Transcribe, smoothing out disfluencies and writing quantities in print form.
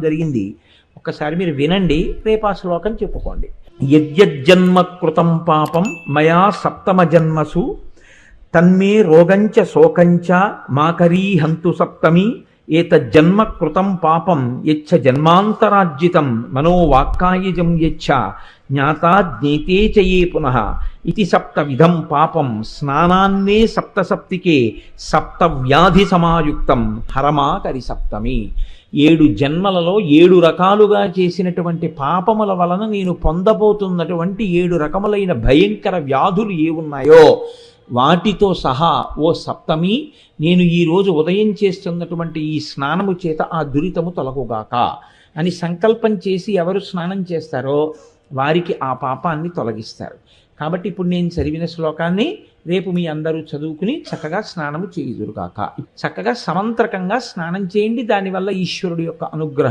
జరిగింది. ఒక్కసారి మీరు వినండి, రేపు ఆ శ్లోకం చెప్పుకోండి. యజ్జన్మ కృతం పాపం మయా సప్తమ జన్మసు తన్మే రోగంచ శోకంచ మాకరీ హంతు సప్తమి ఏతజ్జన్మ కృతం పాపం యచ్చ జన్మాంతరార్జితం మనోవాక్కాయజం యచ్చ జ్ఞాతా జ్ఞేతే చయే పునః ఇది సప్తవిధం పాపం స్నానాన్నే సప్తసప్తికే సప్తవ్యాధి సమాయుక్తం హరమాకరి సప్తమి. 7 జన్మలలో 7 రకాలుగా చేసినటువంటి పాపముల వలన నేను పొందబోతున్నటువంటి 7 రకములైన భయంకర వ్యాధులు ఏ ఉన్నాయో వాటితో సహా ఓ సప్తమి, నేను ఈరోజు ఉదయం చేస్తున్నటువంటి ఈ స్నానము చేత ఆ దురితము తొలగుగాక అని సంకల్పం చేసి ఎవరు స్నానం చేస్తారో వారికి ఆ పాపాన్ని తొలగిస్తారు. కాబట్టి ఇప్పుడు నేను చదివిన శ్లోకాన్ని రేపు మీ అందరూ చదువుకుని చక్కగా స్నానము చేయుదురుగాక. చక్కగా సమంత్రకంగా స్నానం చేయండి. దానివల్ల ఈశ్వరుడు యొక్క అనుగ్రహం